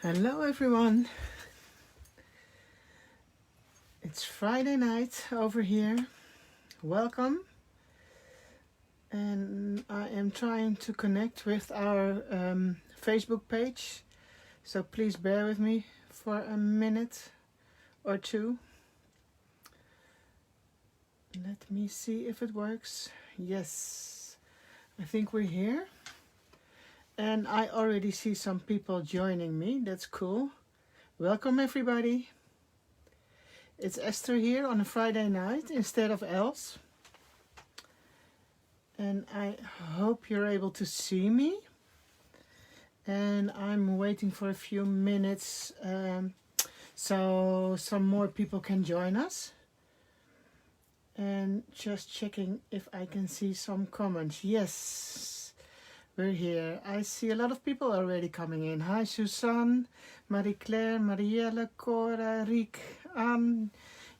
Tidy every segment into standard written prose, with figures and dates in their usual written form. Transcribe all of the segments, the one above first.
Hello everyone. It's Friday night over here. Welcome. And I am trying to connect with our Facebook page. So please bear with me for a minute or two. Let me see if it works. Yes, I think we're here. And I already see some people joining me. That's cool. Welcome everybody. It's Esther here on a Friday night instead of Els. And I hope you're able to see me. And I'm waiting for a few minutes so some more people can join us. And just checking if I can see some comments. Yes, we're here. I see a lot of people already coming in. Hi Suzanne, Marie-Claire, Marielle, Cora, Riek, Anne,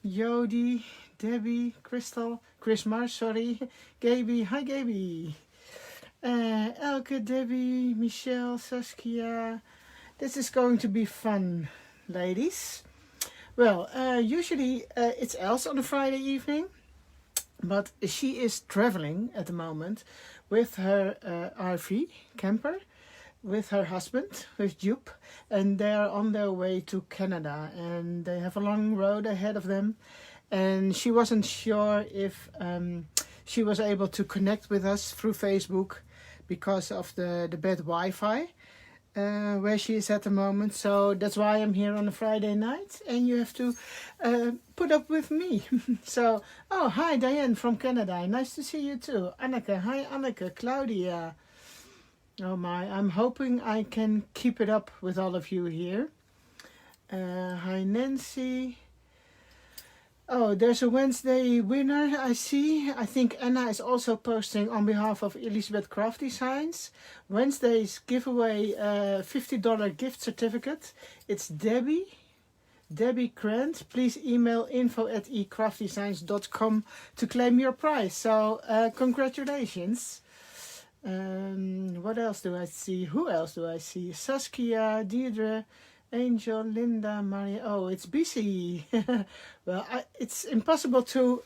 Jody, Debbie, Crystal, Chrismar, sorry, Gaby, hi Gaby, Elke, Debbie, Michelle, Saskia. This is going to be fun, ladies. Well, usually it's Els on a Friday evening, but she is traveling at the moment with her RV camper, with her husband, with Jupe, and they are on their way to Canada, and they have a long road ahead of them, and she wasn't sure if she was able to connect with us through Facebook because of the bad Wi-Fi where she is at the moment. So that's why I'm here on a Friday night, and you have to put up with me. So, oh, hi Diane from Canada, nice to see you too. Anneke, hi Anneke, Claudia. Oh my, I'm hoping I can keep it up with all of you here. Hi Nancy. Oh, there's a Wednesday winner, I see. I think Anna is also posting on behalf of Elizabeth Craft Designs. Wednesday's giveaway $50 gift certificate. It's Debbie Grant. Please email info@ecraftdesigns.com to claim your prize. So congratulations. What else do I see? Who else do I see? Saskia, Deirdre, Angel, Linda, Maria. Oh, it's busy. Well, it's impossible to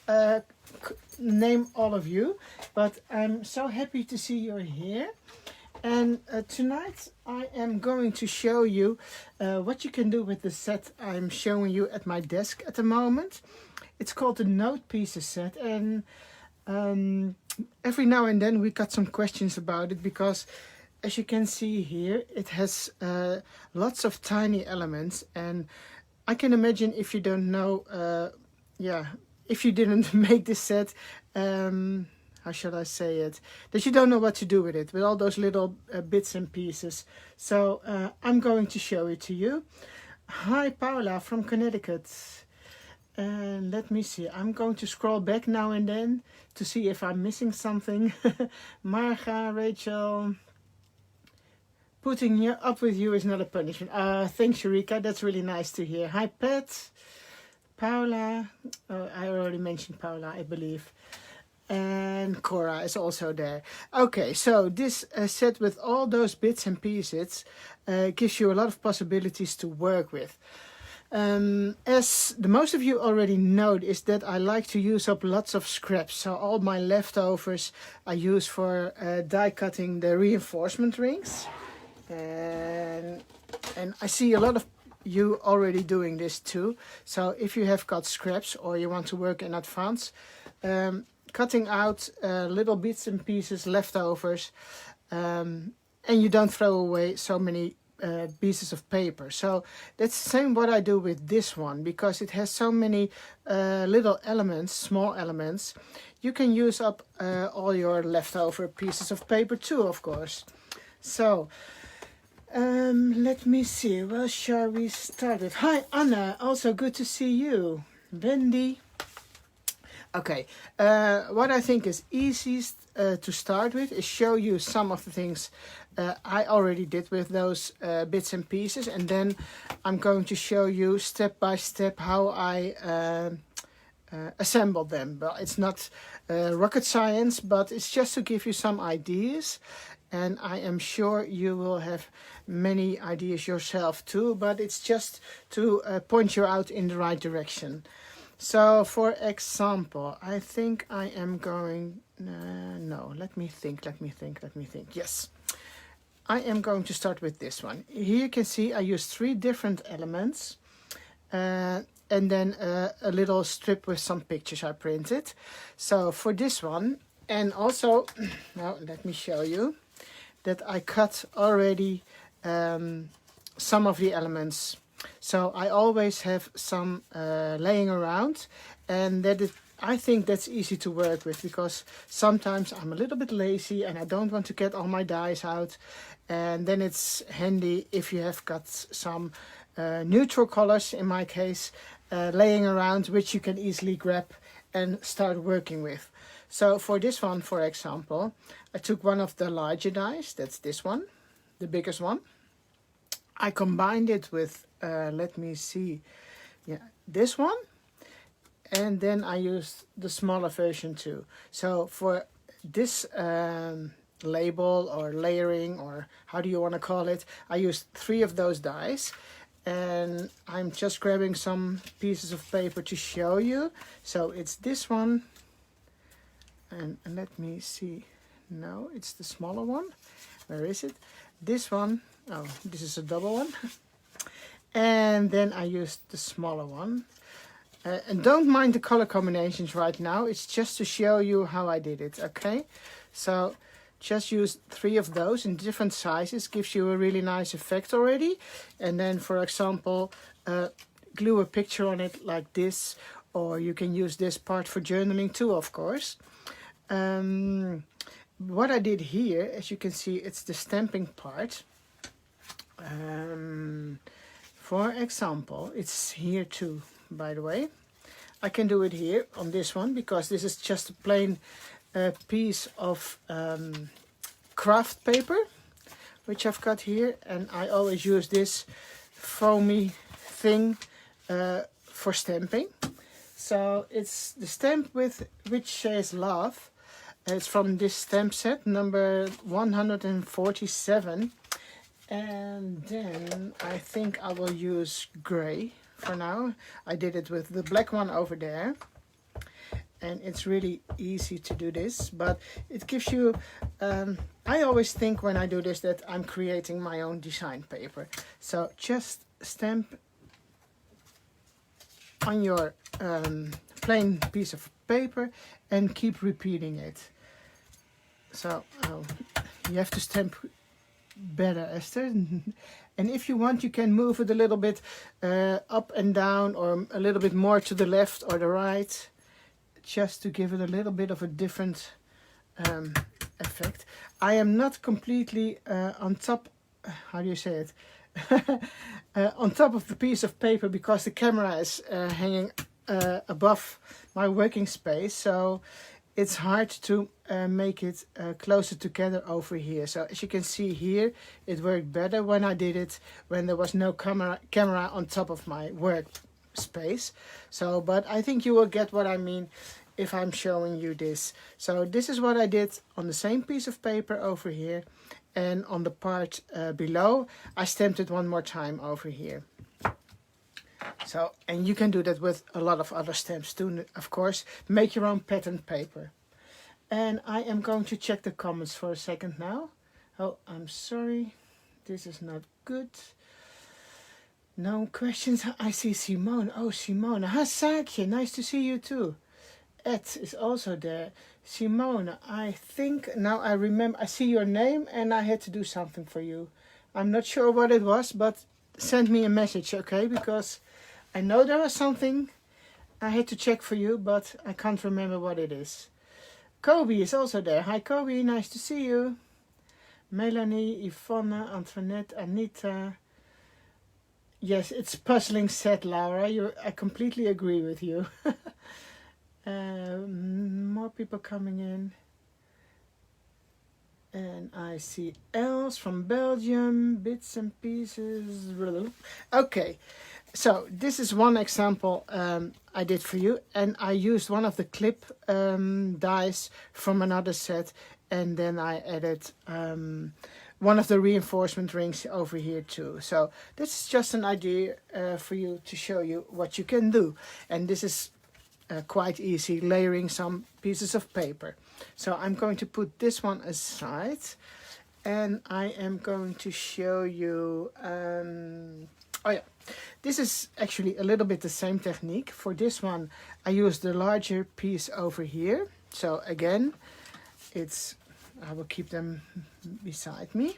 name all of you, but I'm so happy to see you're here. And tonight I am going to show you what you can do with the set I'm showing you at my desk at the moment. It's called the Note Pieces set, and every now and then we got some questions about it because, as you can see here, it has lots of tiny elements, and I can imagine if you don't know, if you didn't make this set, how shall I say it, that you don't know what to do with it, with all those little bits and pieces. So I'm going to show it to you. Hi Paula from Connecticut. And let me see, I'm going to scroll back now and then to see if I'm missing something. Marga, Rachel. Putting you up with you is not a punishment. Thanks, Eureka. That's really nice to hear. Hi, Pat. Paula. I already mentioned Paula, I believe. And Cora is also there. Okay, so this set with all those bits and pieces gives you a lot of possibilities to work with. As the most of you already know, is that I like to use up lots of scraps. So all my leftovers I use for die cutting the reinforcement rings. And I see a lot of you already doing this too. So if you have got scraps or you want to work in advance, cutting out little bits and pieces, leftovers, and you don't throw away so many pieces of paper. So that's the same what I do with this one, because it has so many little elements, small elements. You can use up all your leftover pieces of paper too, of course. So let me see, well, shall we start with? Hi Anna, also good to see you. Wendy. Okay, what I think is easiest to start with is show you some of the things I already did with those bits and pieces, and then I'm going to show you step by step how I assembled them. Well, it's not rocket science, but it's just to give you some ideas. and I am sure you will have many ideas yourself too, but it's just to point you out in the right direction. So for example, I think I am going, no, let me think. Yes, I am going to start with this one. Here you can see I used 3 different elements, and then a little strip with some pictures I printed. So for this one, and also, now let me show you that I cut already some of the elements. So I always have some laying around, and I think that's easy to work with, because sometimes I'm a little bit lazy and I don't want to get all my dies out, and then it's handy if you have got some neutral colors, in my case, laying around, which you can easily grab and start working with. So for this one, for example, I took one of the larger dies, that's this one, the biggest one. I combined it with, let me see, yeah, this one, and then I used the smaller version too. So for this label or layering, or how do you want to call it, I used 3 of those dies. And I'm just grabbing some pieces of paper to show you. So it's this one, and let me see, no, it's the smaller one. Where is it? This one. Oh, this is a double one. And then I used the smaller one. And don't mind the color combinations right now, it's just to show you how I did it, okay? So just use 3 of those in different sizes, gives you a really nice effect already. And then, for example, glue a picture on it like this, or you can use this part for journaling too, of course. What I did here, as you can see, it's the stamping part. For example, it's here too, by the way. I can do it here on this one, because this is just a plain piece of craft paper, which I've got here, and I always use this foamy thing for stamping. So it's the stamp with which says love. It's from this stamp set, number 147. And then I think I will use gray for now. I did it with the black one over there. And it's really easy to do this, but it gives you, I always think when I do this that I'm creating my own design paper. So just stamp on your plain piece of paper and keep repeating it. So you have to stamp better, Esther. And if you want, you can move it a little bit up and down, or a little bit more to the left or the right, just to give it a little bit of a different effect. I am not completely on top, how do you say it, on top of the piece of paper, because the camera is hanging above my working space, so it's hard to make it closer together over here. So as you can see here, it worked better when I did it when there was no camera on top of my workspace. So, but I think you will get what I mean if I'm showing you this. So this is what I did on the same piece of paper over here, and on the part below I stamped it one more time over here. So, and you can do that with a lot of other stamps too, of course. Make your own pattern paper. And I am going to check the comments for a second now. Oh, I'm sorry, this is not good. No questions. I see Simone. Oh, Simone. Ha, Saakje, nice to see you too. Ed is also there. Simone, I think now I remember, I see your name and I had to do something for you. I'm not sure what it was, but send me a message, okay? Because I know there was something I had to check for you, but I can't remember what it is. Kobe is also there. Hi Kobe, nice to see you. Melanie, Yvonne, Antoinette, Anita. Yes, it's puzzling set, Laura. I completely agree with you. More people coming in. And I see Els from Belgium, bits and pieces. Okay, so this is one example I did for you, and I used one of the clip dies from another set, and then I added one of the reinforcement rings over here too. So this is just an idea for you to show you what you can do. And this is quite easy, layering some pieces of paper. So I'm going to put this one aside, and I am going to show you, oh yeah, this is actually a little bit the same technique. For this one, I use the larger piece over here. So again, I will keep them beside me.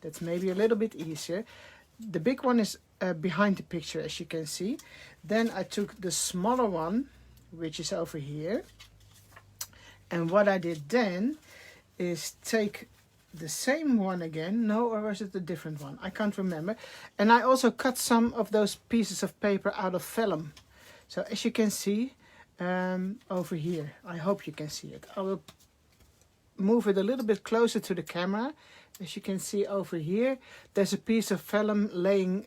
That's maybe a little bit easier. The big one is behind the picture, as you can see. Then I took the smaller one, which is over here. And what I did then is take the same one again. No, or was it a different one? I can't remember. And I also cut some of those pieces of paper out of vellum. So as you can see over here, I hope you can see it. I will move it a little bit closer to the camera. As you can see over here, there's a piece of vellum laying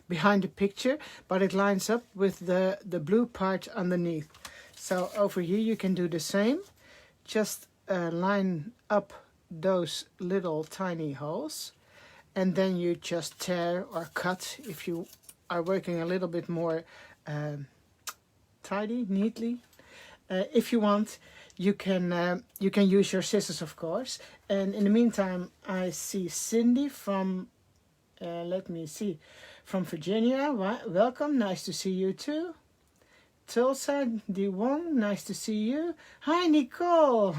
behind the picture, but it lines up with the blue part underneath. So over here you can do the same. Just line up those little tiny holes, and then you just tear or cut if you are working a little bit more tidy, neatly. If you want, you can use your scissors, of course. And in the meantime, I see Cindy from, let me see, from Virginia. Welcome, nice to see you too. Tulsa D1, nice to see you. Hi, Nicole.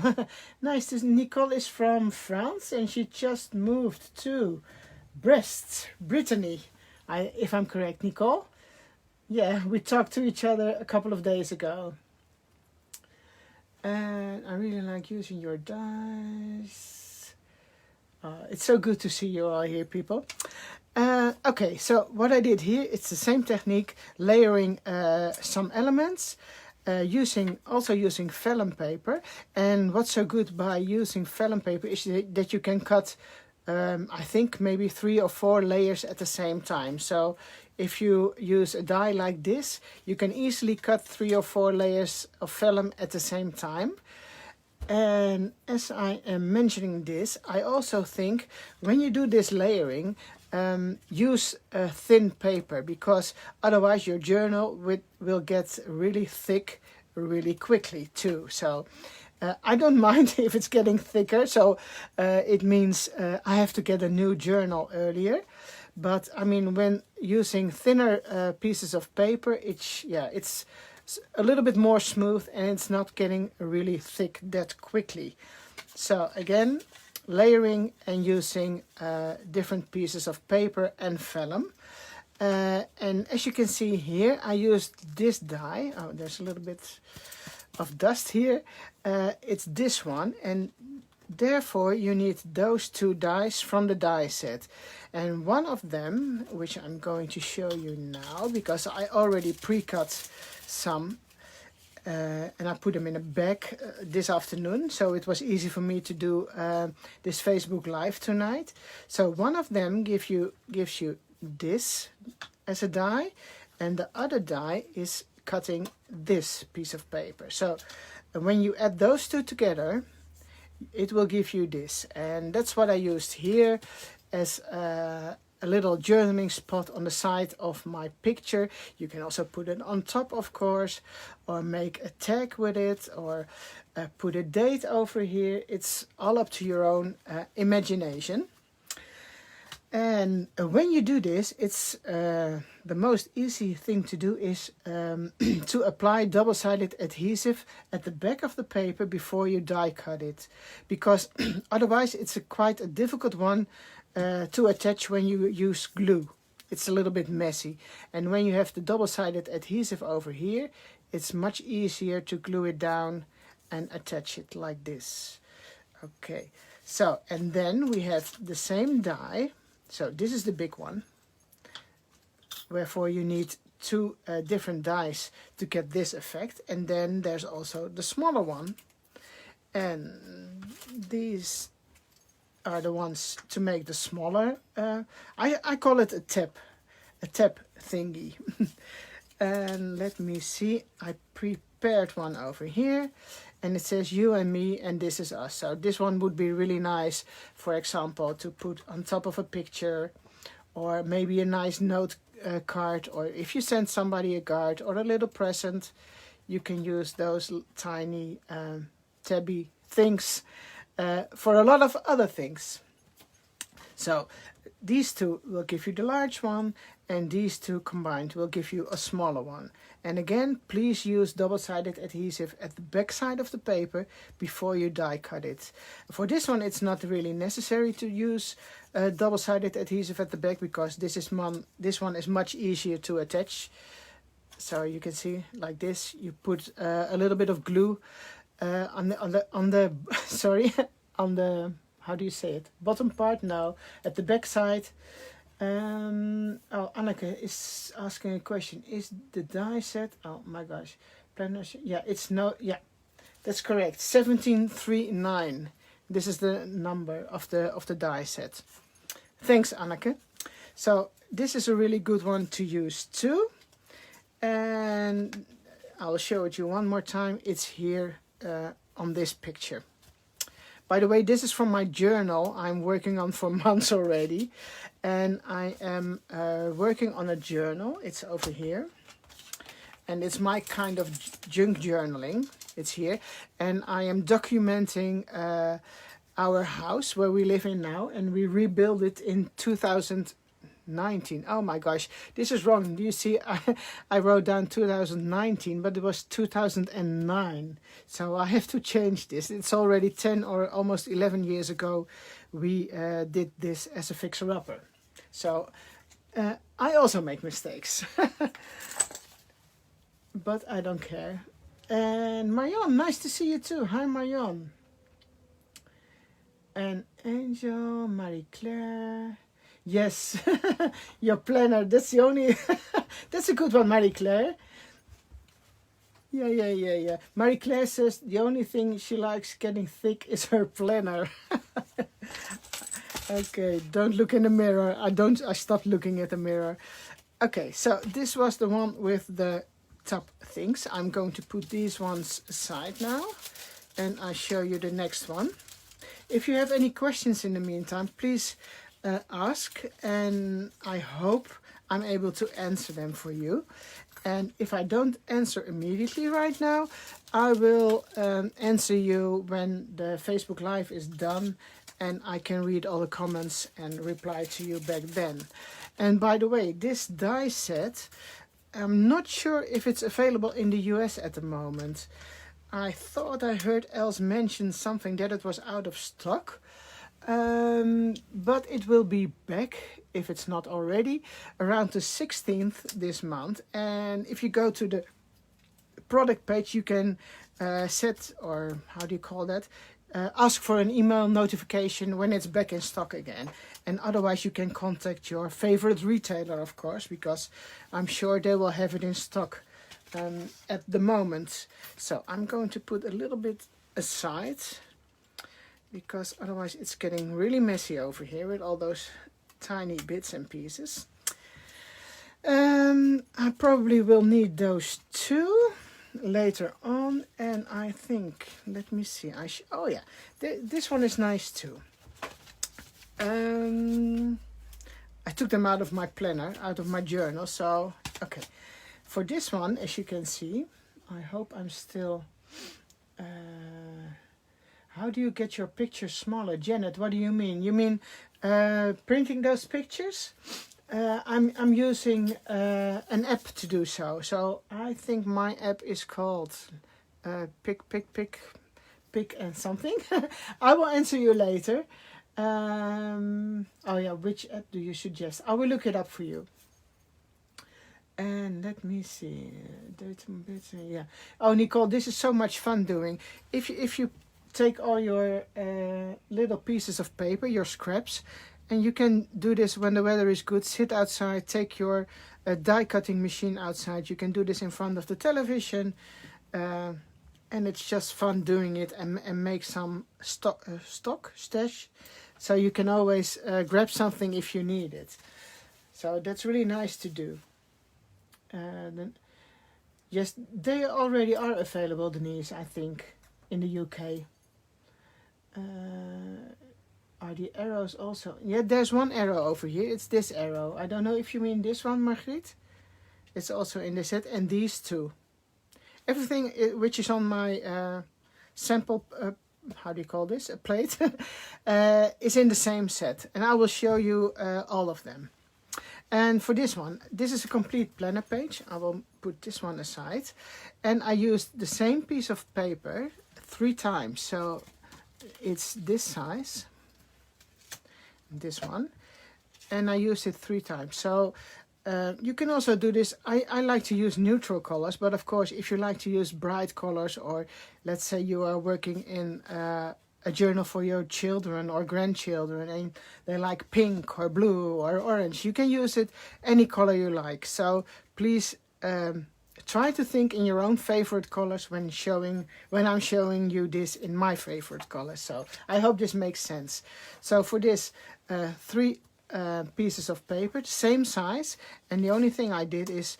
Nicole is from France, and she just moved to Brest, Brittany. If I'm correct, Nicole. Yeah, we talked to each other a couple of days ago. And I really like using your dies. It's so good to see you all here, people. Okay, so what I did here, it's the same technique, layering some elements, also using vellum paper. And what's so good by using vellum paper is that you can cut, I think, maybe 3 or 4 layers at the same time. So if you use a die like this, you can easily cut 3 or 4 layers of vellum at the same time. And as I am mentioning this, I also think when you do this layering, use a thin paper, because otherwise your journal will get really thick really quickly too. So I don't mind if it's getting thicker, so it means I have to get a new journal earlier. But I mean, when using thinner pieces of paper, it's a little bit more smooth, and it's not getting really thick that quickly. So again, layering and using different pieces of paper and vellum. And as you can see here, I used this die. Oh, there's a little bit of dust here. It's this one, and therefore you need those 2 dies from the die set. And one of them, which I'm going to show you now, because I already pre-cut some, and I put them in a bag this afternoon, so it was easy for me to do this Facebook Live tonight. So one of them gives you this as a die, and the other die is cutting this piece of paper. So when you add those 2 together, it will give you this, and that's what I used here as a little journaling spot on the side of my picture. You can also put it on top, of course, or make a tag with it, or put a date over here. It's all up to your own imagination. And when you do this, it's the most easy thing to do is to apply double-sided adhesive at the back of the paper before you die cut it, because otherwise it's quite a difficult one to attach when you use glue. It's a little bit messy, and when you have the double-sided adhesive over here, it's much easier to glue it down and attach it like this. Okay, so and then we have the same die. So this is the big one, wherefore you need 2 different dies to get this effect. And then there's also the smaller one, and these are the ones to make the smaller. I call it a tap thingy. And let me see, I paired one over here, and it says you and me, and this is us. So this one would be really nice, for example, to put on top of a picture, or maybe a nice note card, or if you send somebody a card or a little present, you can use those tiny tabby things for a lot of other things. So these two will give you the large one, and these two combined will give you a smaller one. And again, please use double-sided adhesive at the back side of the paper before you die cut it. For this one, it's not really necessary to use double-sided adhesive at the back, because this one is much easier to attach. So you can see like this. You put a little bit of glue on the sorry, on the, how do you say it, bottom part? No, at the back side. Oh, Anneke is asking a question. Is the die set? Oh my gosh, yeah, it's no, yeah, that's correct. 1739. This is the number of the die set. Thanks, Anneke. So this is a really good one to use too, and I'll show it you one more time. It's here on this picture. By the way, this is from my journal I'm working on for months already. And I am working on a journal. It's over here. And it's my kind of junk journaling. It's here. And I am documenting our house where we live in now. And we rebuilt it in 2019. Oh my gosh, this is wrong. Do you see? I wrote down 2019, but it was 2009. So I have to change this. It's already 10 or almost 11 years ago we did this as a fixer-upper. So I also make mistakes. But I don't care. And Marion, nice to see you too. Hi Marion. And Angel, Marie-Claire. Yes, your planner. That's the only... That's a good one, Marie-Claire. Yeah. Marie-Claire says the only thing she likes getting thick is her planner. Okay, don't look in the mirror. I stopped looking at the mirror. Okay, so this was the one with the top things. I'm going to put these ones aside now, and I'll show you the next one. If you have any questions in the meantime, please ask, and I hope I'm able to answer them for you. And if I don't answer immediately right now, I will answer you when the Facebook Live is done, and I can read all the comments and reply to you back then. And by the way, this die set, I'm not sure if it's available in the US at the moment. I thought I heard Els mention something that it was out of stock. But it will be back, if it's not already, around the 16th this month. And if you go to the product page, you can set, or how do you call that? Ask for an email notification when it's back in stock again. And otherwise you can contact your favorite retailer, of course, because I'm sure they will have it in stock at the moment. So I'm going to put a little bit aside, because otherwise it's getting really messy over here with all those tiny bits and pieces. I probably will need those two later on, and I think, let me see, oh yeah, this one is nice too. I took them out of my planner, out of my journal, so okay. For this one, as you can see, I hope I'm still... how do you get your pictures smaller? Janet, what do you mean? You mean printing those pictures? I'm using an app to do so. So I think my app is called Pick and something. I will answer you later. Oh yeah, which app do you suggest? I will look it up for you. And let me see. Yeah. Oh, Nicole, this is so much fun doing. If you take all your little pieces of paper, your scraps, and you can do this when the weather is good. Sit outside, take your die cutting machine outside. You can do this in front of the television, and it's just fun doing it, and make some stash, so you can always grab something if you need it. So that's really nice to do. Then Yes, they already are available, Denise, I think, in the UK. Are the arrows also? Yeah, there's one arrow over here. It's this arrow. I don't know if you mean this one, Margriet. It's also in the set, and these two. Everything which is on my sample, how do you call this? A plate, is in the same set. And I will show you all of them. And for this one, this is a complete planner page. I will put this one aside. And I used the same piece of paper 3 times. So it's this size, this one. And I used it 3 times. So you can also do this. I like to use neutral colors. But of course, if you like to use bright colors, or let's say you are working in a journal for your children or grandchildren and they like pink or blue or orange, you can use it any color you like. So please try to think in your own favorite colors when I'm showing you this in my favorite colors. So I hope this makes sense. So for this 3 pieces of paper, same size, and the only thing I did is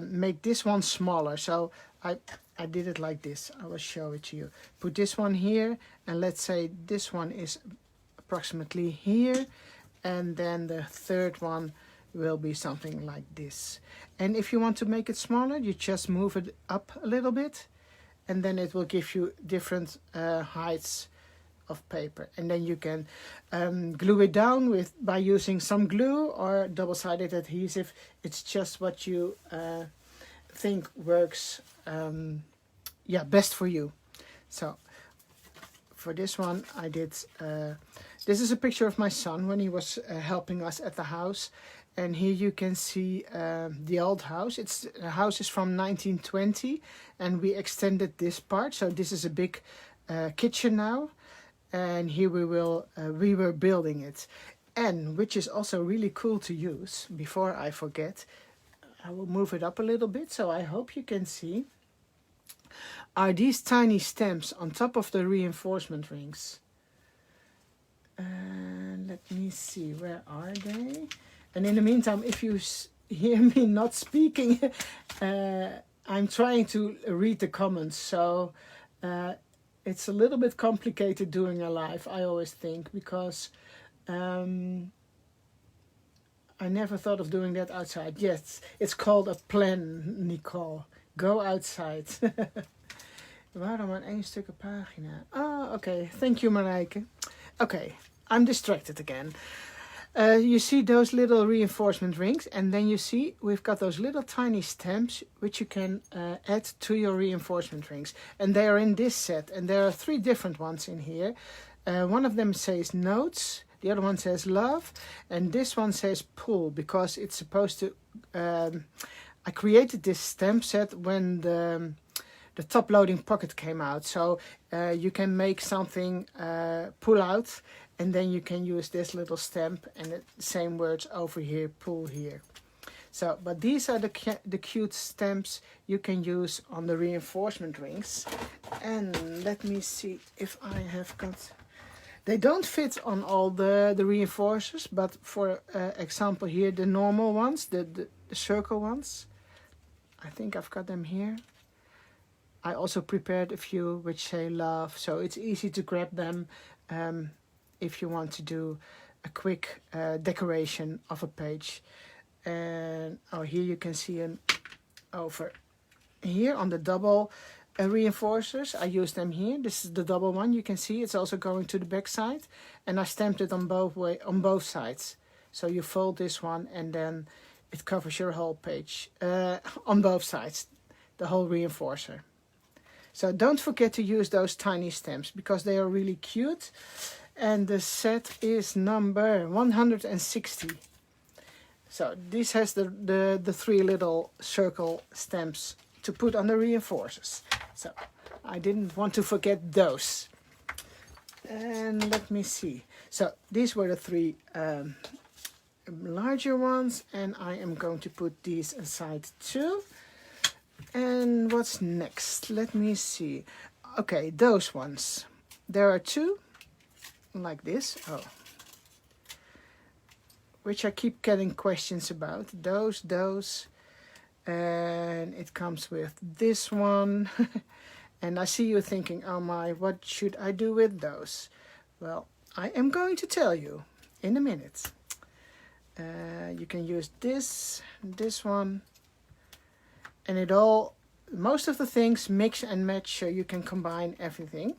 make this one smaller. So I did it like this. I will show it to you. Put this one here, and let's say this one is approximately here, and then the third one will be something like this. And if you want to make it smaller, you just move it up a little bit, and then it will give you different heights of paper. And then you can glue it down by using some glue or double-sided adhesive. It's just what you think works best for you. So for this one I did this is a picture of my son when he was helping us at the house, and here you can see the old house. The house is from 1920, and we extended this part, so this is a big kitchen now, and here we were building it. And which is also really cool to use, before I forget, I will move it up a little bit so I hope you can see, are these tiny stamps on top of the reinforcement rings. Let me see, where are they? And in the meantime, if you hear me not speaking, I'm trying to read the comments, so it's a little bit complicated doing a live, I always think, because I never thought of doing that outside. Yes, it's called a plan, Nicole. Go outside. Waarom maar 1 stuk pagina? Oh, okay. Thank you, Marijke. Okay, I'm distracted again. You see those little reinforcement rings, and then you see we've got those little tiny stamps which you can add to your reinforcement rings. And they are in this set, and there are 3 different ones in here. One of them says notes, the other one says love, and this one says pull, because it's supposed to... I created this stamp set when the top loading pocket came out, so you can make something pull out, and then you can use this little stamp, and the same words over here, pull here. So, but these are the cute stamps you can use on the reinforcement rings. And let me see if I have got... They don't fit on all the reinforcers, but for example here, the normal ones, the circle ones, I think I've got them here. I also prepared a few which say love, so it's easy to grab them if you want to do a quick decoration of a page. And here you can see them over here on the double reinforcers. I use them here. This is the double one. You can see it's also going to the back side, and I stamped it on both sides. So you fold this one, and then it covers your whole page on both sides, the whole reinforcer. So don't forget to use those tiny stamps because they are really cute. And the set is number 160. So this has the 3 little circle stamps to put on the reinforcers. So I didn't want to forget those. And let me see. So these were the 3 larger ones, and I am going to put these aside too. And what's next? Let me see. Okay, those ones. There are 2 like this. Oh. Which I keep getting questions about. Those. and it comes with this one. And I see you thinking, oh my, what should I do with those? Well, I am going to tell you in a minute. You can use this one, and most of the things mix and match, so you can combine everything.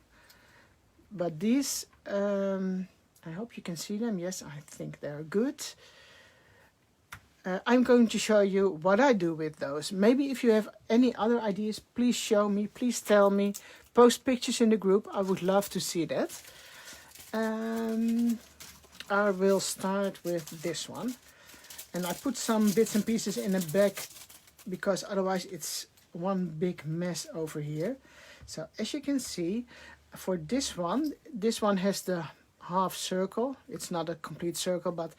But these, I hope you can see them. Yes, I think they're good. I'm going to show you what I do with those. Maybe if you have any other ideas, please show me, please tell me. Post pictures in the group, I would love to see that. I will start with this one. And I put some bits and pieces in the back because otherwise it's one big mess over here. So as you can see, for this one has the half circle. It's not a complete circle, but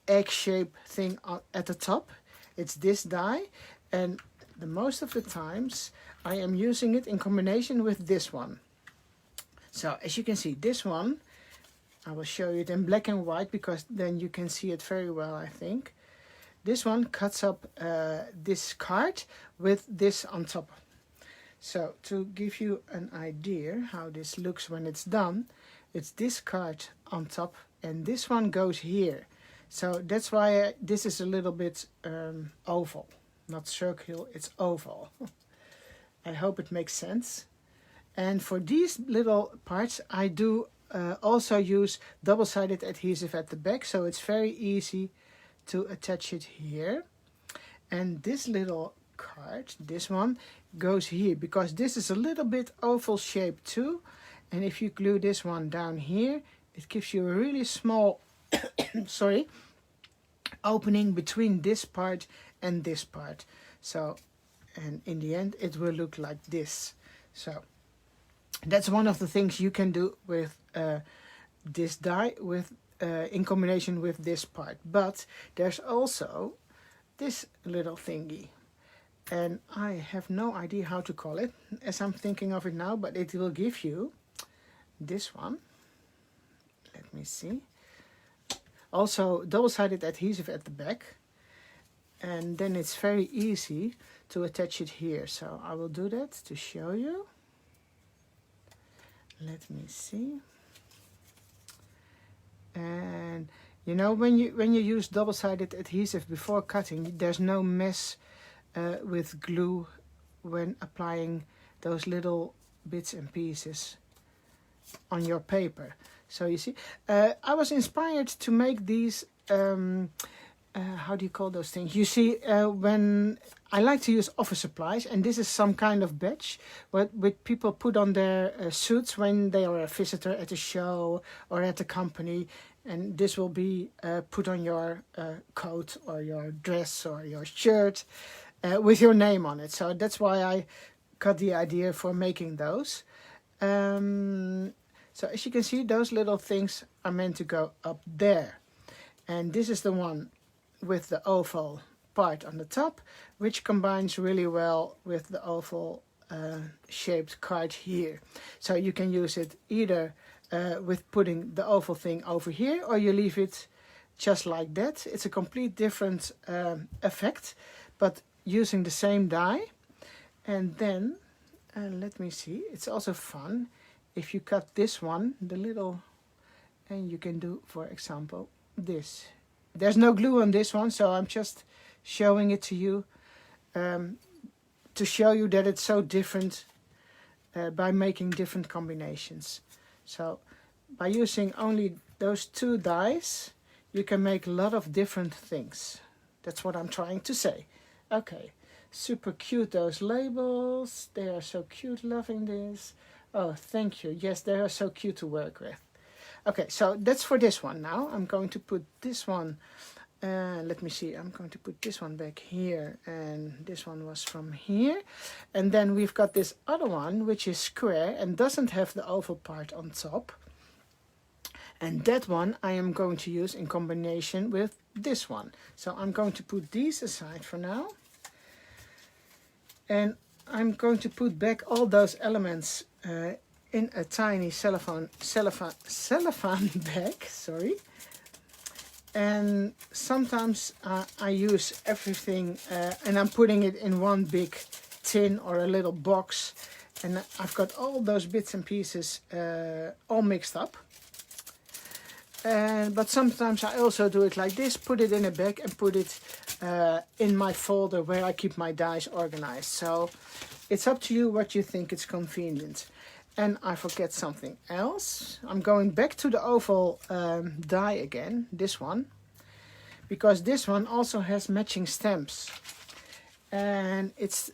egg-shaped thing at the top. It's this die, and the most of the times I am using it in combination with this one. So as you can see, this one, I will show you it in black and white because then you can see it very well, I think. This one cuts up this card with this on top. So to give you an idea how this looks when it's done, it's this card on top and this one goes here. So that's why this is a little bit oval, not circular, it's oval. I hope it makes sense. And for these little parts, I do also use double-sided adhesive at the back, so it's very easy to attach it here. And this little card, this one, goes here because this is a little bit oval shaped too. And if you glue this one down here, it gives you a really small sorry, opening between this part and this part. So, and in the end it will look like this. So that's one of the things you can do with this die in combination with this part. But there's also this little thingy, and I have no idea how to call it as I'm thinking of it now, but it will give you this one. Let me see. Also double-sided adhesive at the back, and then it's very easy to attach it here. So I will do that to show you. Let me see. And you know, when you use double-sided adhesive before cutting, there's no mess with glue when applying those little bits and pieces on your paper. So you see, I was inspired to make these, how do you call those things? You see, when I like to use office supplies, and this is some kind of badge what people put on their suits when they are a visitor at a show or at a company, and this will be put on your coat or your dress or your shirt with your name on it. So that's why I got the idea for making those. So as you can see, those little things are meant to go up there. And this is the one with the oval part on the top, which combines really well with the oval shaped card here. So you can use it either with putting the oval thing over here, or you leave it just like that. It's a complete different effect, but using the same die. And then, let me see, it's also fun if you cut this one, the little, and you can do, for example, this. There's no glue on this one, so I'm just showing it to you to show you that it's so different by making different combinations. So by using only those two dies, you can make a lot of different things. That's what I'm trying to say. Okay, super cute, those labels. They are so cute, loving this. Oh, thank you. Yes, they are so cute to work with. Okay, so that's for this one now. I'm going to put this one, let me see, I'm going to put this one back here, and this one was from here. And then we've got this other one, which is square and doesn't have the oval part on top. And that one I am going to use in combination with this one. So I'm going to put these aside for now. And I'm going to put back all those elements in a tiny cellophane bag, sorry. And sometimes I use everything and I'm putting it in one big tin or a little box, and I've got all those bits and pieces all mixed up. But sometimes I also do it like this, put it in a bag and put it in my folder where I keep my dies organized. So it's up to you what you think is convenient. And I forget something else. I'm going back to the oval die again, this one, because this one also has matching stamps. And it's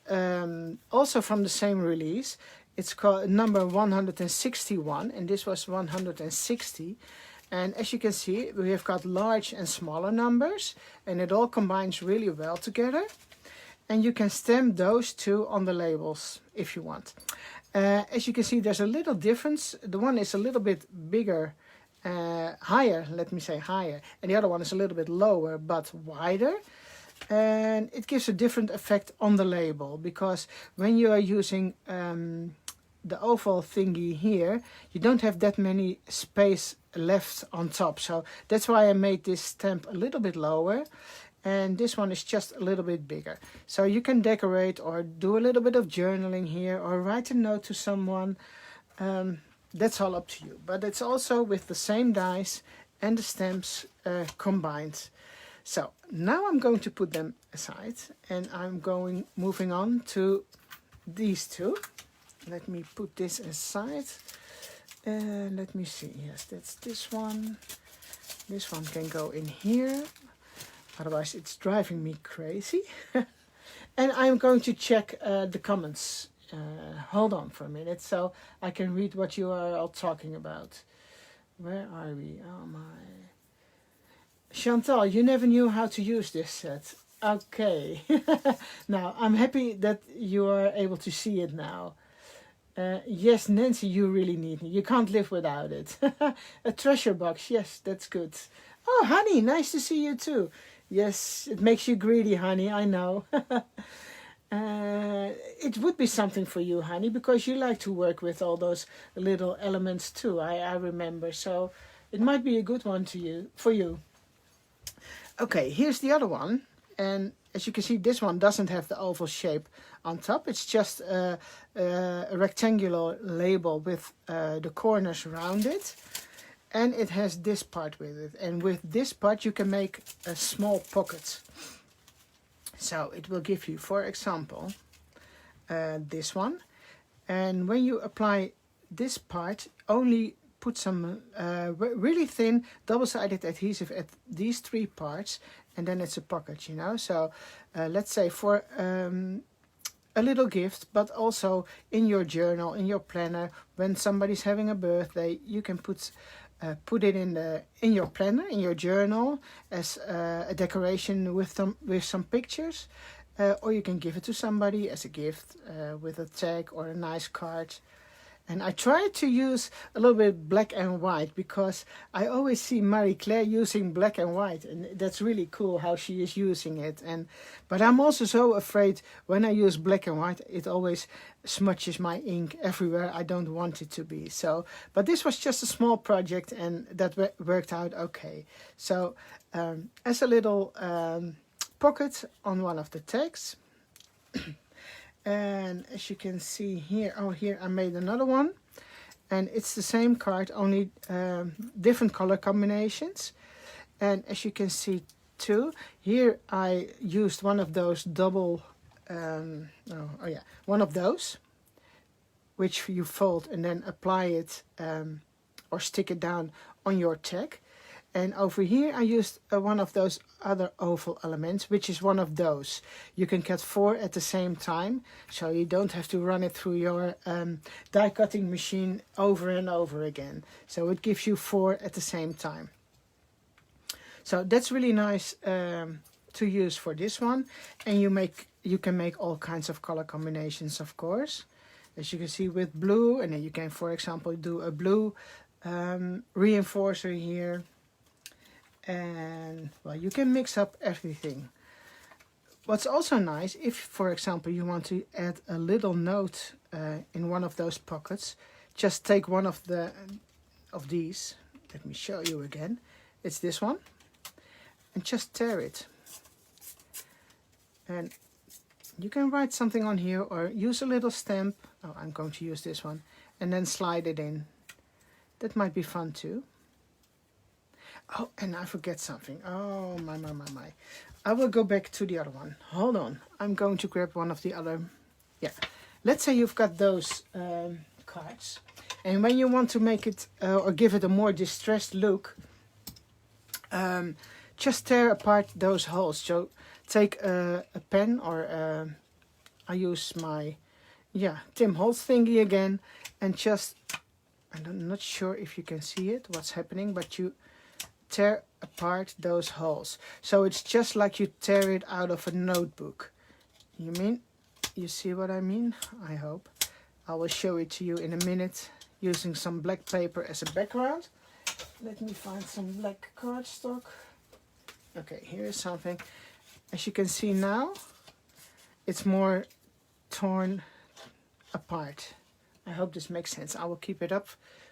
also from the same release. It's called number 161, and this was 160. And as you can see, we have got large and smaller numbers, and it all combines really well together. And you can stamp those two on the labels if you want. As you can see, there's a little difference. The one is a little bit bigger, higher, let me say higher, and the other one is a little bit lower but wider. And it gives a different effect on the label, because when you are using the oval thingy here, you don't have that many space left on top. So that's why I made this stamp a little bit lower, and this one is just a little bit bigger. So you can decorate or do a little bit of journaling here or write a note to someone. That's all up to you. But it's also with the same dies and the stamps combined. So now I'm going to put them aside, and I'm moving on to these two. Let me put this aside. Let me see. Yes, that's this one. This one can go in here. Otherwise, it's driving me crazy. And I'm going to check the comments. Hold on for a minute so I can read what you are all talking about. Where are we? Oh my. Chantal, you never knew how to use this set. Okay. Now, I'm happy that you are able to see it now. Yes, Nancy, you really need it. You can't live without it. A treasure box. Yes, that's good. Oh, honey, nice to see you too. Yes, it makes you greedy, honey. I know. It would be something for you, honey, because you like to work with all those little elements too. I remember. So it might be a good one for you. Okay, here's the other one. And as you can see, this one doesn't have the oval shape on top. It's just a rectangular label with the corners around it. And it has this part with it. And with this part, you can make a small pocket. So it will give you, for example, this one. And when you apply this part, only put some really thin double-sided adhesive at these three parts, and then it's a pocket, you know. So let's say for a little gift, but also in your journal, in your planner, when somebody's having a birthday, you can put it in your planner, in your journal, as a decoration with some pictures, or you can give it to somebody as a gift with a tag or a nice card. And I try to use a little bit black and white, because I always see Marie-Claire using black and white, and that's really cool how she is using it. But I'm also so afraid when I use black and white, it always smudges my ink everywhere I don't want it to be. So, but this was just a small project, and that worked out okay. So as a little pocket on one of the tags. And as you can see here, here I made another one, and it's the same card, only different color combinations. And as you can see too, here I used one of those one of those, which you fold and then apply it or stick it down on your tag. And over here I used one of those other oval elements, which is one of those. You can cut 4 at the same time, so you don't have to run it through your die cutting machine over and over again. So it gives you 4 at the same time. So that's really nice to use for this one. And you can make all kinds of color combinations, of course. As you can see with blue, and then you can, for example, do a blue reinforcer here. And well, you can mix up everything. What's also nice, if for example you want to add a little note in one of those pockets, just take one of these. Let me show you again. It's this one, and just tear it. And you can write something on here or use a little stamp. Oh, I'm going to use this one. And then slide it in. That might be fun too. Oh, and I forget something. Oh, my. I will go back to the other one. Hold on. I'm going to grab one of the other. Yeah. Let's say you've got those cards. And when you want to make it or give it a more distressed look, just tear apart those holes. So take a pen or I use my Tim Holtz thingy again, and just, I'm not sure if you can see it, what's happening, but you tear apart those holes. So it's just like you tear it out of a notebook. You see what I mean? I hope. I will show it to you in a minute using some black paper as a background. Let me find some black cardstock. Okay, here is something. As you can see now, it's more torn apart. I hope this makes sense. I will keep it up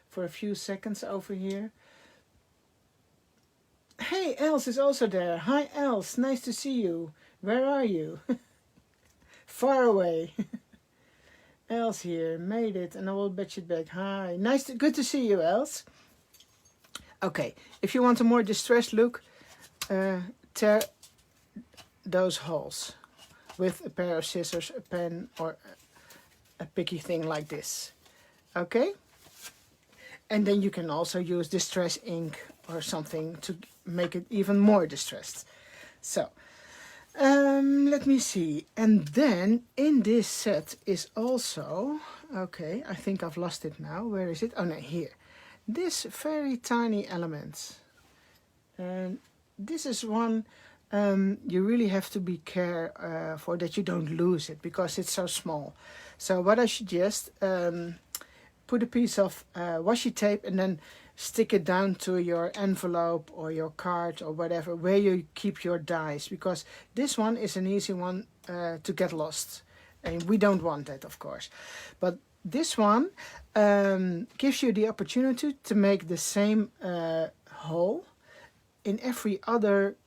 for a few seconds over here. Hey, Els is also there. Hi, Els. Nice to see you. Where are you? Far away. Els here. Made it, and I will batch it back. Hi. Good to see you, Els. Okay, if you want a more distressed look, tear those holes with a pair of scissors, a pen, or a picky thing like this. Okay? And then you can also use distress ink or something to make it even more distressed. So, let me see. And then in this set is also, okay, I think I've lost it now. Where is it? Oh no, here. This very tiny element. And this is one you really have to be careful for that you don't lose it because it's so small. So what I suggest, put a piece of washi tape and then stick it down to your envelope or your card or whatever where you keep your dies, because this one is an easy one to get lost, and we don't want that, of course. But this one gives you the opportunity to make the same hole in every other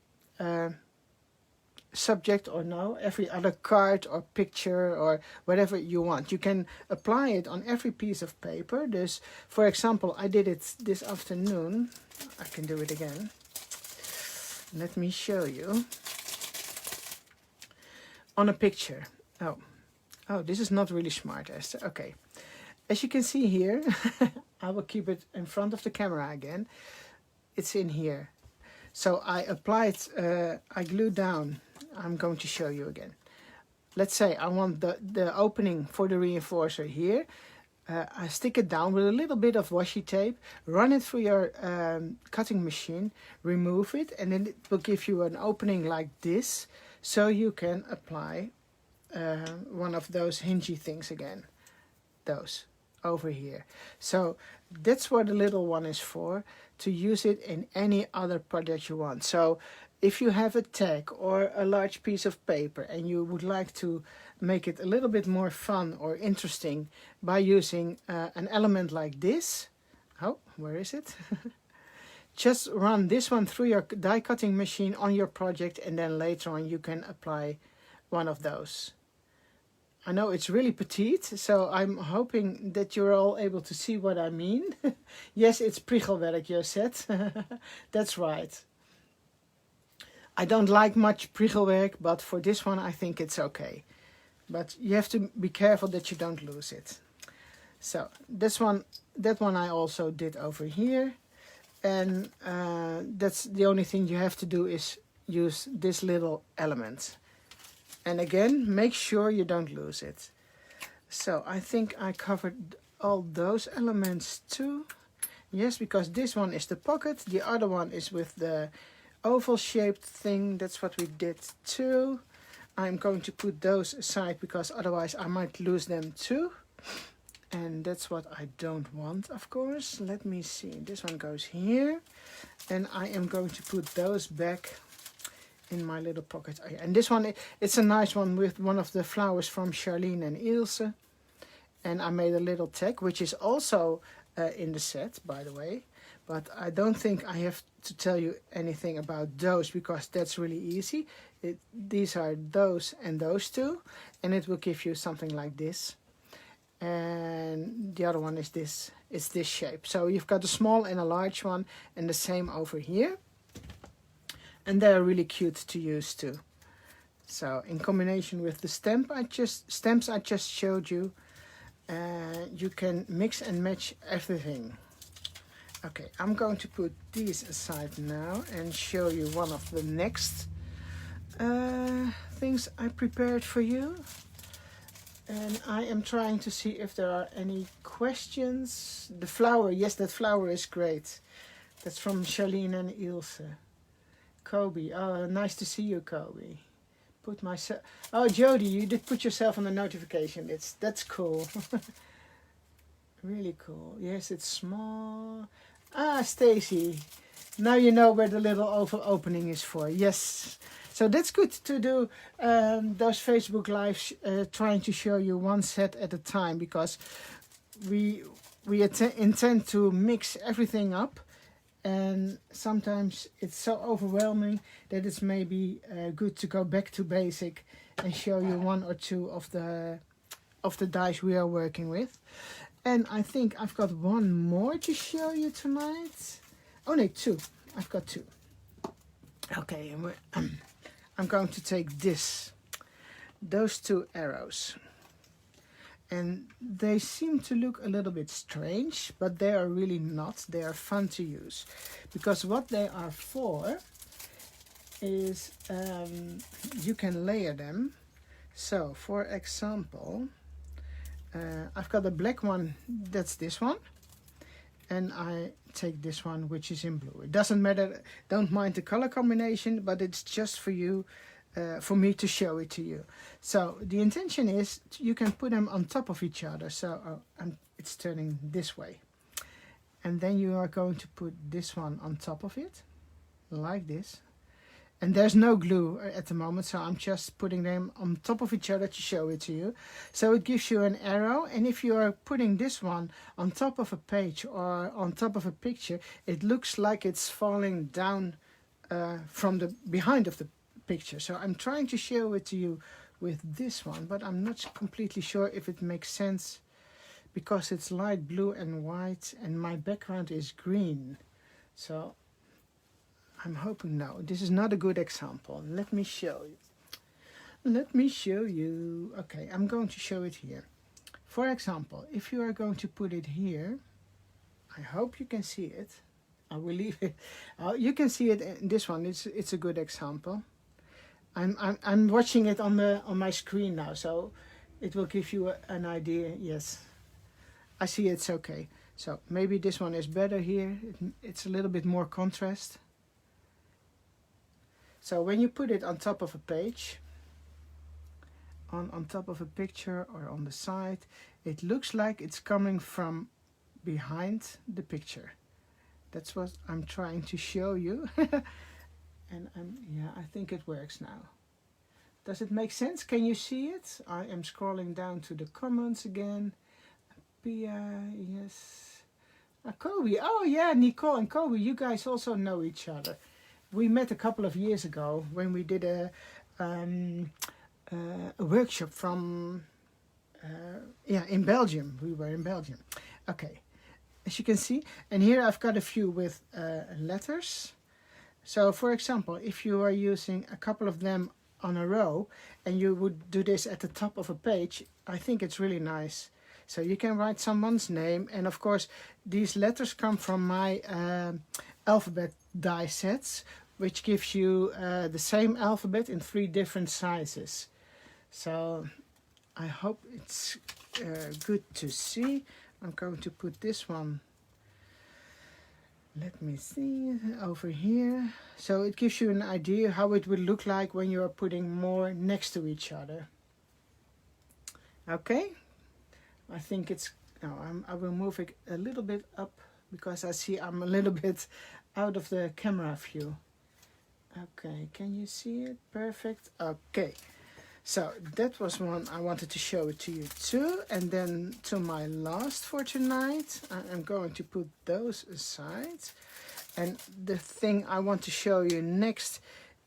subject, or no, every other card or picture or whatever you want. You can apply it on every piece of paper. This, for example, I did it this afternoon. I can do it again. Let me show you. On a picture. Oh, this is not really smart, Esther. Okay. As you can see here, I will keep it in front of the camera again. It's in here. So I applied, I glued down. I'm going to show you again. Let's say I want the opening for the reinforcer here. I stick it down with a little bit of washi tape, run it through your cutting machine, remove it, and then it will give you an opening like this, so you can apply one of those hingy things again. Those over here. So that's what the little one is for, to use it in any other project you want. So if you have a tag or a large piece of paper and you would like to make it a little bit more fun or interesting by using an element like this, oh, where is it? Just run this one through your die cutting machine on your project, and then later on you can apply one of those. I know it's really petite, so I'm hoping that you're all able to see what I mean. Yes, it's priegelwerk, you said. That's right. I don't like much priegelwerk, but for this one I think it's okay. But you have to be careful that you don't lose it. So that one I also did over here. And that's the only thing you have to do is use this little element. And again, make sure you don't lose it. So I think I covered all those elements too. Yes, because this one is the pocket. The other one is with the oval shaped thing. That's what we did too. I'm going to put those aside because otherwise I might lose them too. And that's what I don't want, of course. Let me see. This one goes here. And I am going to put those back in my little pocket. And this one, it's a nice one with one of the flowers from Charlene and Ilse. And I made a little tag, which is also in the set, by the way. But I don't think I have to tell you anything about those, because that's really easy. These are those and those two, and it will give you something like this. And the other one is this. It's this shape. So you've got a small and a large one, and the same over here. And they're really cute to use too. So in combination with the stamps I just showed you, you can mix and match everything. Okay, I'm going to put these aside now and show you one of the next things I prepared for you. And I am trying to see if there are any questions. The flower, yes, that flower is great. That's from Charlene and Ilse. Kobe, oh, nice to see you, Kobe. Put myself. Oh, Jody, you did put yourself on the notification. That's cool. Really cool. Yes, it's small. Ah, Stacy. Now you know where the little oval opening is for. Yes. So that's good to do those Facebook Lives, trying to show you one set at a time, because we intend to mix everything up, and sometimes it's so overwhelming that it's maybe good to go back to basic and show you one or two of the dies we are working with. And I think I've got one more to show you tonight. Oh no, two. I've got two. Okay, and I'm going to take those two arrows. And they seem to look a little bit strange, but they are really not. They are fun to use. Because what they are for is you can layer them. So, for example, I've got a black one, that's this one. And I take this one, which is in blue. It doesn't matter, don't mind the color combination, but it's just for you, for me to show it to you. So the intention is you can put them on top of each other. So it's turning this way. And then you are going to put this one on top of it, like this. And there's no glue at the moment, so I'm just putting them on top of each other to show it to you. So it gives you an arrow, and if you are putting this one on top of a page or on top of a picture, it looks like it's falling down from the behind of the picture. So I'm trying to show it to you with this one, but I'm not completely sure if it makes sense, because it's light blue and white, and my background is green. So I'm hoping no, this is not a good example. Let me show you. Let me show you. Okay, I'm going to show it here. For example, if you are going to put it here, I hope you can see it. I will leave it. You can see it in this one. It's a good example. I'm watching it on my screen now, so it will give you an idea. Yes, I see it's okay. So maybe this one is better here. It's a little bit more contrast. So when you put it on top of a page, on top of a picture or on the side, it looks like it's coming from behind the picture. That's what I'm trying to show you. And yeah, I think it works now. Does it make sense? Can you see it? I am scrolling down to the comments again. Pia, yes. Kobe, oh yeah, Nicole and Kobe, you guys also know each other. We met a couple of years ago when we did a workshop from, in Belgium. We were in Belgium. Okay, as you can see, and here I've got a few with letters. So for example, if you are using a couple of them on a row and you would do this at the top of a page, I think it's really nice. So you can write someone's name, and of course these letters come from my alphabet die sets, which gives you the same alphabet in 3 different sizes. So I hope it's good to see. I'm going to put this one, let me see, over here. So it gives you an idea how it would look like when you are putting more next to each other. Okay, I think it's, no, I will move it a little bit up because I see I'm a little bit out of the camera view. Okay, can you see it? Perfect. Okay, So that was one I wanted to show it to you too. And then to my last for tonight, I'm going to put those aside. And the thing I want to show you next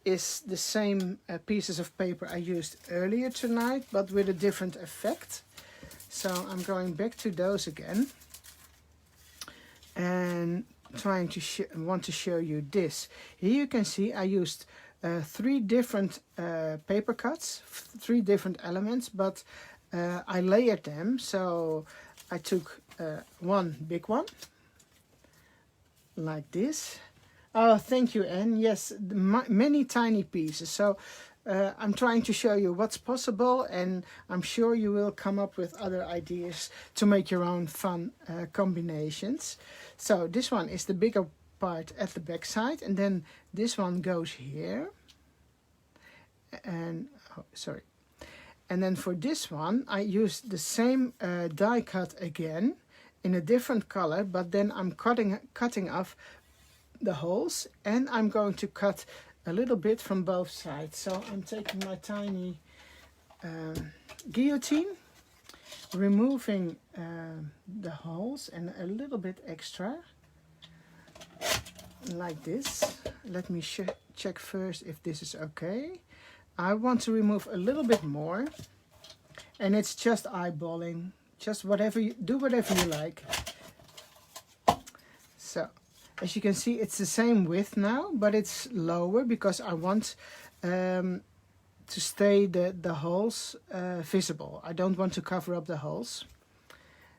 is the same pieces of paper I used earlier tonight, but with a different effect. So I'm going back to those again. And want to show you this. Here you can see I used 3 different paper cuts, 3 different elements, but I layered them. So I took one big one, like this. Oh, thank you, Anne. Yes, many tiny pieces. So I'm trying to show you what's possible, and I'm sure you will come up with other ideas to make your own fun combinations. So this one is the bigger part at the back side, and then this one goes here. And and then for this one I used the same die cut again in a different color, but then I'm cutting off the holes, and I'm going to cut a little bit from both sides. So I'm taking my tiny guillotine, removing the holes and a little bit extra, like this. Let me check first if this is okay. I want to remove a little bit more, and it's just eyeballing, just whatever you like. So as you can see, it's the same width now, but it's lower because I want to stay the holes visible. I don't want to cover up the holes.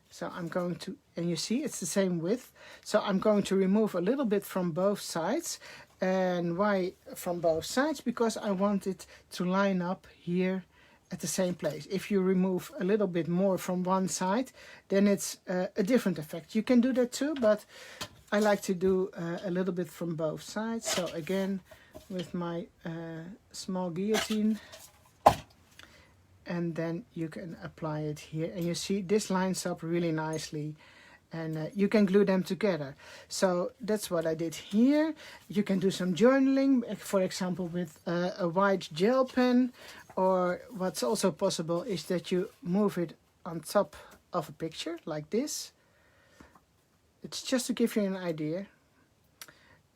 So I'm going to, and you see it's the same width. So I'm going to remove a little bit from both sides. And why from both sides? Because I want it to line up here at the same place. If you remove a little bit more from one side, then it's a different effect. You can do that too, but I like to do a little bit from both sides. So again, with my small guillotine, and then you can apply it here. And you see this lines up really nicely, and you can glue them together. So that's what I did here. You can do some journaling, for example, with a white gel pen, or what's also possible is that you move it on top of a picture like this. It's just to give you an idea.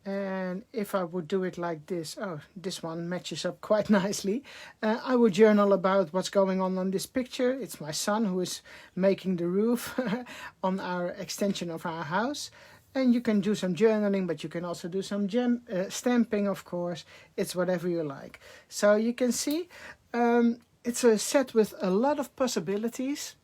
And if I would do it like this, oh, this one matches up quite nicely. I would journal about what's going on this picture. It's my son who is making the roof on our extension of our house. And you can do some journaling, but you can also do some stamping, of course. It's whatever you like. So you can see it's a set with a lot of possibilities.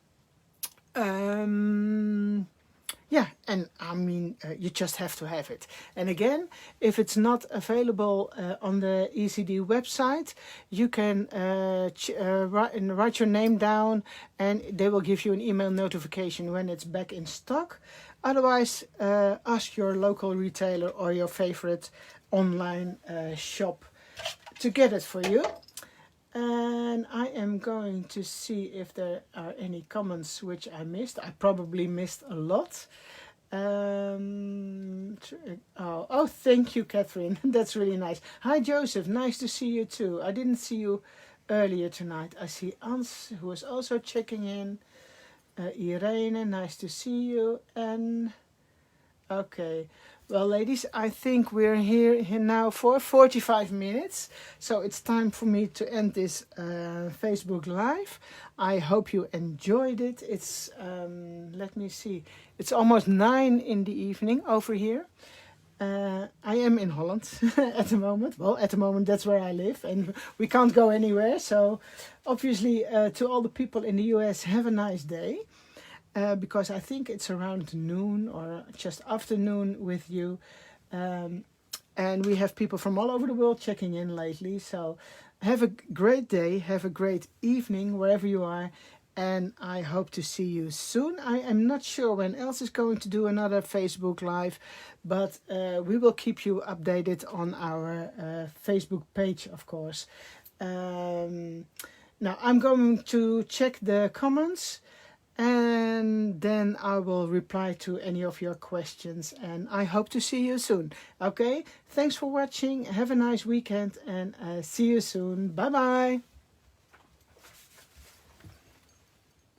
Yeah, and I mean, you just have to have it. And again, if it's not available on the ECD website, you can write your name down, and they will give you an email notification when it's back in stock. Otherwise, ask your local retailer or your favorite online shop to get it for you. And I am going to see if there are any comments which I missed. I probably missed a lot. Oh, thank you, Catherine. That's really nice. Hi, Joseph. Nice to see you too. I didn't see you earlier tonight. I see Ans, who is also checking in. Irene, nice to see you. And okay. Well, ladies, I think we're here now for 45 minutes. So it's time for me to end this Facebook Live. I hope you enjoyed it. It's, let me see, it's almost 9 in the evening over here. I am in Holland at the moment. Well, at the moment, that's where I live, and we can't go anywhere. So obviously, to all the people in the US, have a nice day. Because I think it's around noon or just afternoon with you. And we have people from all over the world checking in lately. So have a great day, have a great evening wherever you are. And I hope to see you soon. I am not sure when else is going to do another Facebook Live, but we will keep you updated on our Facebook page, of course. Now I'm going to check the comments, and then I will reply to any of your questions, and I hope to see you soon. Okay, thanks for watching, have a nice weekend, and see you soon. Bye bye.